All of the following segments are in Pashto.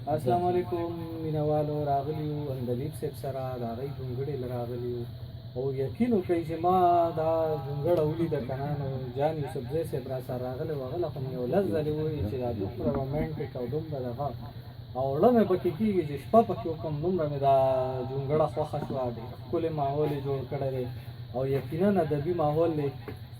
السلام علیکم مینوالو راغلیو اندلیب صاحب سره د هغې ځونګړې له راغلیو او یقین وکړئ چې ما دا ځونګړه ولیده که نه نو جان یوسفزی صاحب را سره راغلی و هغه له خو مې یو لس ځلې وویل چې دا دومره رومانټیک او دومره دغه او زړه مې پکې کېږي چې شپه پکې وکړم دومره مې دا ځونګړه خوښه شوه ډېر ښکلی ماحول یې جوړ کړی دی او یقینا ادبي ماحول دی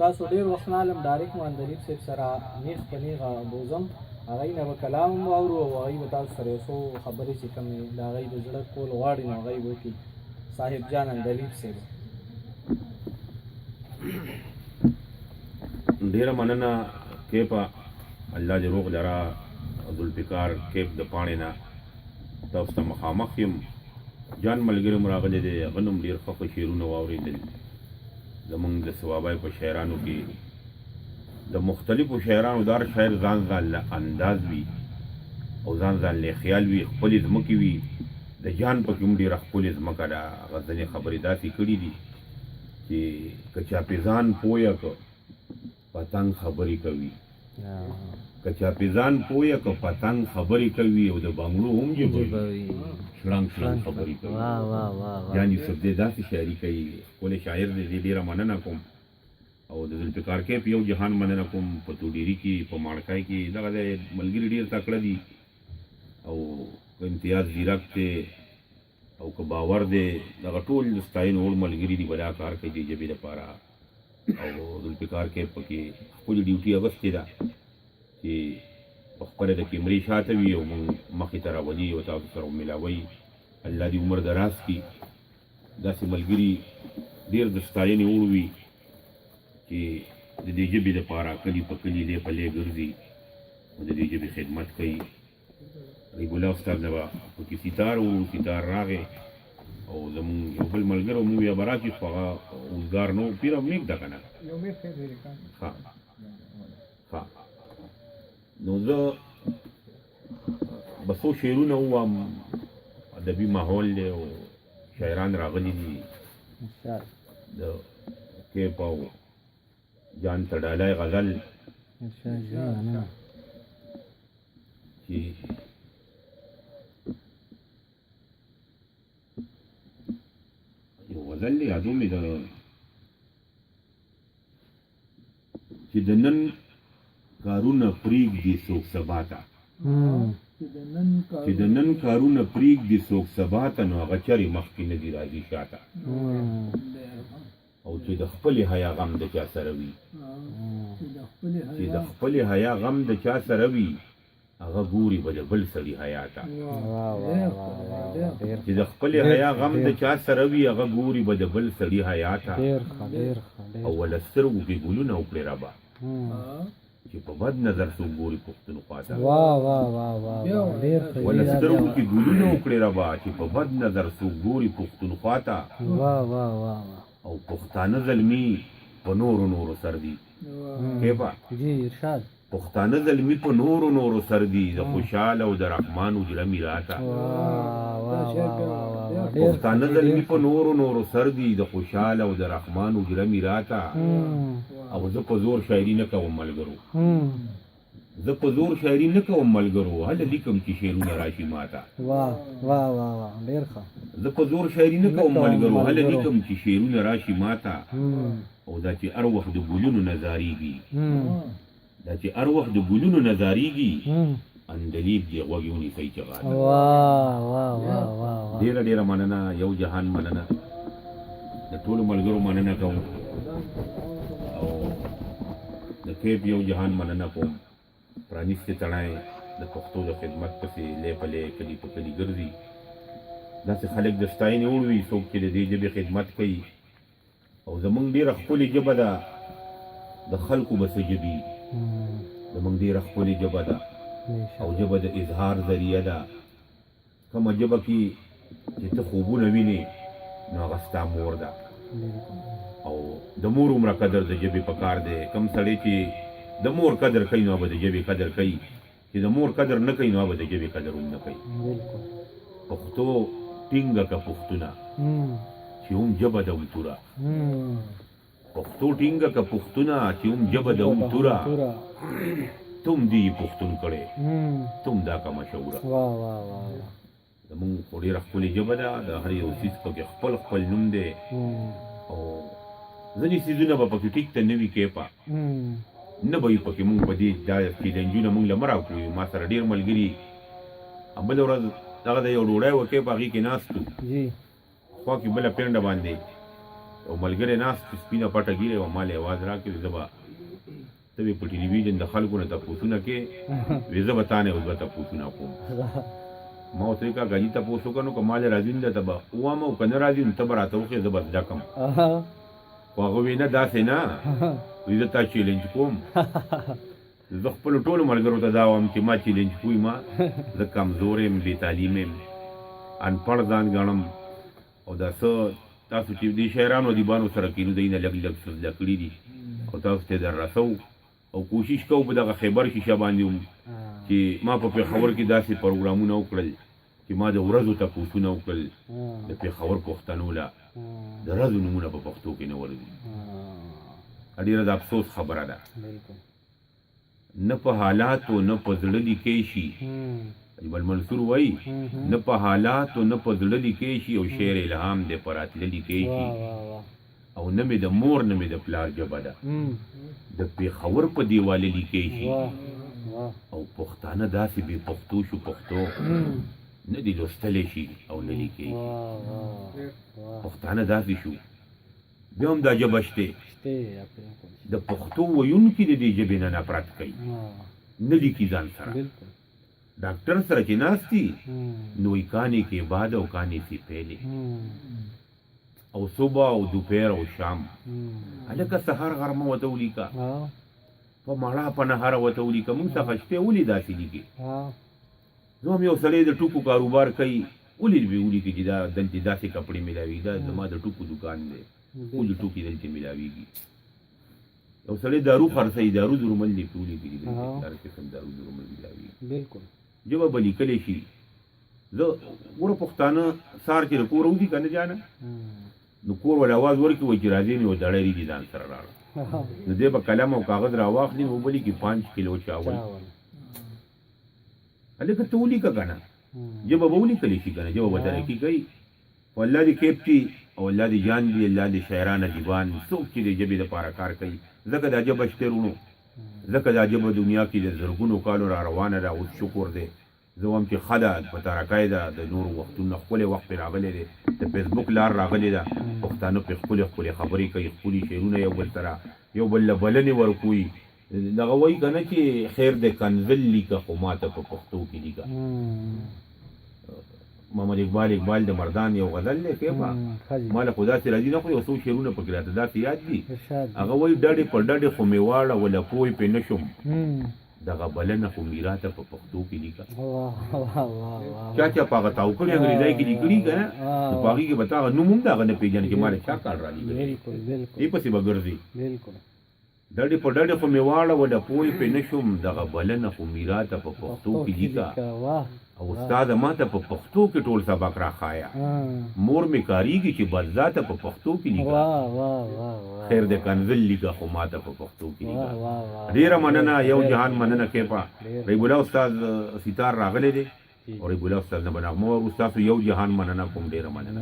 تاسو ډېر وخت نه علم ډایرکټ مو اندلیب صاحب سره نیغ په نیغه بوزم هغوی نه به کلام هم واورو او هغوی به تاسو سره یو څو خبرې چې کومې د هغوی د زړه کول غواړي نو هغوی به وکړي صاحب جان اندلیب صاحب ډېره مننه کیپه الله دې روغ لره ذوالفقار کیپ د پاڼې نه تاسو ته مخامخ یم جان ملګری مو راغلی دی هغه نوم ډېر ښه شعرونه واورېدل زمونږ د ثوابای په شاعرانو کې د مختلفو شاعرانو دار شاعر ځان ځان له انداز وي او ځان ځان له خیال وي خپلې ځمکې وي د جان پکې هم ډېره ښکلې ځمکه ده هغه ځینې خبرې داسې کړي دي چې که چاپېزان پویه که پتنګ خبرې کوي که چاپېزان پویه که پتنګ خبرې کوي او د بنګړو هم جبوي شړنګ شړنګ خبرې کوي جان یوسفزی داسې شاعري کوي ښکلی شاعر دی ډېره مننه کوم او د ذوالفقار کیپ یو جهان مننه کوم په توډیري کې په ماړکای کې دغه دی ملګري ډېر تکړه دي او که امتیاز ځیرک دی او که باور دی دغه ټول د ستاینو وړ ملګري دي به دا کار کوي د ژبې دپاره او ذوالفقار کیپ پکې خپلې ډیوټي اغوستې ده چې په خپله د کیمرې شاته وي او موږ مخې ته راولي او تاسو سره ملاوي الله دې عمر دراز کړي داسې ملګري ډېر د ستاینې وړ وي چې د دې ژبې دپاره کلي په کلي لې په لې ګرځي او د دې ژبې خدمت کوي غریب الله استاد نه به پکې ستار و ستار راغی او زمونږ یو بل ملګری مو بیا به راشي خو هغه اوزګار نه و پیره میږ ده که نه ښه ښه نو زه به څو شعرونه ووایم ادبي ماحول دی او شاعران راغلي دي د کیپ او جان تډالی غزل چې یو غزل دی یادو مې د چې د نن کارونه پرېږدي څوک سبا ته چې د نن کارونه پرېږدي څوک سبا ته نو هغه چرې مخکې نه دي راځي شاته او چې د خپلې حیا غم د چا سره وي چې د خپلې حیا غم د چا سره وي هغه ګوري به د بل سړي حیا ته چې د خپلې حیا غم د چا سره وي هغه ګوري به د بل سړي حیا ته او له سترګو کې ګلونه وکړې ربه چې په بد نظر څوک ګوري پښتونخوا ته له سترګو کې ګلونه وکړې ربه چې په بد نظر څوک ګوري پښتونخوا ته او پښتانه زلمي په نورو سر دي کیپا پښتانه زلمي په نورو سر دي د خوشحال او د رحمان اجره میراته پښتانه زلمي په نورو سر دي د خوشحال او د رحمان اجره میراته او زه په زور شاعري نه کوم ملګرو زه په زور شاعري نه کوم ملګرو هله لیکم چې شعرونه راشي ماته زه په زور شاعري نه کوم ملګرو هله لیکم چې شعرونه راشي ماته او دا چې هر وخت د ګلونو نظارېږي دا چې هر وخت د ګلونو نظارېږي اندلیب دې غوږ ونیسئ چې غاړه ډېره مننه یو جهان مننه د ټولو ملګرو مننه کوم او د کیپ یو جهان مننه کوم پرانیستې تڼۍ د پښتو د خدمت پسې لی په لی کلي په کلي ګرځي داسې خلک د ستاینې وړ وي څوک چې د دې ژبې خدمت کوي او زمونږ ډېره ښکلې ژبه ده د خلکو به څه ژبې زمونږ ډېره ښکلې ژبه ده او ژبه د اظهار ذریعه ده کومه ژبه کې چې ته خوبونه وینې نو هغه ستا مور ده او د مور عمره قدر د ژبې په کار دی کوم سړی چې د مور قدر کوي نو به د ژبې قدر کوي چې د مور قدر نه کوي نو به د ژبې قدر هم نه کوي پښتو ټینګه که پښتونه چې هم ژبه ده هم توره پښتو ټینګه که پښتونه چې هم ژبه د هم توره تم دی پښتون کړی تم دا که مشهوره واه واه واه زمونږ خو ډېره ښکلې ژبه ده د هر یو څیز پکې خپل خپل نوم دی او ځینې څیزونه به پکې ټیک ته نه وي کیپه نه به وي پکې مونږ په دې دا چیلنجونه مونږ له مه راکوو ما سره ډېر ملګري بله ورځ دغه د یو ډوډۍ وه کیپ هغې کې ناست وو خوا کې بله پینډه باندې او ملګری ناست سپینه پټه ګیرې وه ما له اواز راکړې زه به ته به په ټلویزیون د خلکو نه تپوسونه کې وې زه به تا نه اوس به تپوسونه کوم ما ورته ویل کاکا جي تپوس وکړه نو که ما له راځي نه ته به ووایم او که نه راځي نو ته به راته وښیې زه به زده کړم خو هغه وی نه داسې نه وایي زه تا چیلنج کوم زه خپلو ټولو ملګرو ته دا وایم چې ما چیلنج کوي ما زه کمزور یم بې تعلیم یم انپړ ځان ګڼم او دا څه تاسو چې دې شاعرانو ادیبانو سره کینو دوی نه لږ لږ څه زده کړي دي او تاسو ته در رسو او کوشش کوو په دغه خیبر شیشه باندې هم چې ما په پېښور کې داسې پروګرامونه وکړل چې ما د ورځو تپوسونه وکړل د پېښور پښتنو له د ورځو نومونه په پښتو کې نه ورځي ډېره د افسوس خبره ده نه په حالاتو نه په زړه لیکې شي بل منصور وایي نه په حالاتو نه په زړه لیکې شي او شعر الهام دې په راتله لیکې شي او نه مې د مور نه مې د پلار ژبه ده د پېښور په دیواله لیکې شي او پښتانه داسې بې پښتو شو پښتو نه دي لوستلی شي او نه لیکې شي پښتانه داسې شو بیا هم دا ژبه شته د پښتو ویونکي د دې ژبې نه نفرت کوي نه لیکي ځان سره ډاکټر سره چې ناست دي نو وایي کانې کې باد او کانې سي پهلې او صبح او دوپهر او شام هلکه سهار غرمه ورته ولیکه په ماړه په نهاره ورته ولیکه مونږ څخه شپې ولې داسې لیکې زه هم یو سړی د ټوکو کاروبار کوي ولې به ولیکي چې دا دلته داسې کپړې میلاوي دا زما د ټوکو دکان دی ولې ټوکې دلته میلاویږي یو سړی دارو خرڅوي دارو درومل دی پرې ولیکي چې هر قسم دارو درومل میلاویږي بالکل ژبه به لیکلی شي زه ګوره پښتانه سهار چې د کور وځي که نه جانه نو کور ول اواز ورکړي وایي چې راځې نو یو دړی ریدي ځان سره راړه نو دی به قلم او کاغذ راواخلي نو وبه لیکي 5 کیلو چاول هلکه ته ولیکه که نه ژبه به ولیکلی شي که نه ژبه به ترقي کوي خو الله دې کیپ کړي او الله دې جان دي الله دې شاعران ادیبان څوک چې د ژبې دپاره کار کوي ځکه دا ژبه شته وروڼو ځکه دا ژبه دنیا کې د زرګونو کالو را روانه ده اوس شکر دی زه وایم چې ښه ده په ترقۍ ده د نورو وختونو ښکلی وخت پرې راغلی دی د فیسبوک لار راغلې ده پښتانه پرې ښکلې ښکلې خبرې کوي ښکلي شعرونه یو بل سره یو بل له بلنې ورکوي دغه وایي که نه چې خیر د کنزل لیکه خو ماته په پښتو کې لیکه محمد اقبال د مردان یو غزل دی کیفه ما له خو داسې راځي نه خو یو څو شعرونه پکې راته داسې یاد دي هغه وایي ډډې په ډډې خو مې واړوله پوی پرې نه شوم دغه بلنه خو مې راته په پښتو کې لیکه چا چې په هغه تاو کړي انګریزۍ کې لیکلي که نه نو په هغې کې به تا هغه نوم هم د هغه نه پېژنې چې ما له چا کار را لیکلی دې پسې به ګرځي ډډې په ډډې خو مې واړوله پوی پرې نه شوم دغه بلنه خو مې راته په پښتو کې لیکه او استاده ما ته په پښتو کې ټول سبق راښایه مور مې کاریږي چې بل ذاته په پښتو کې لیکه خیر د کنزل لیکه خو ما ته په پښتو کې لیکه ډېره مننه یو جهان مننه کیفه ریب الله استاد ستار راغلی دی او ریب الله استاد نه به نغمه ور ستاسو یو جهان مننه کوم ډېره مننه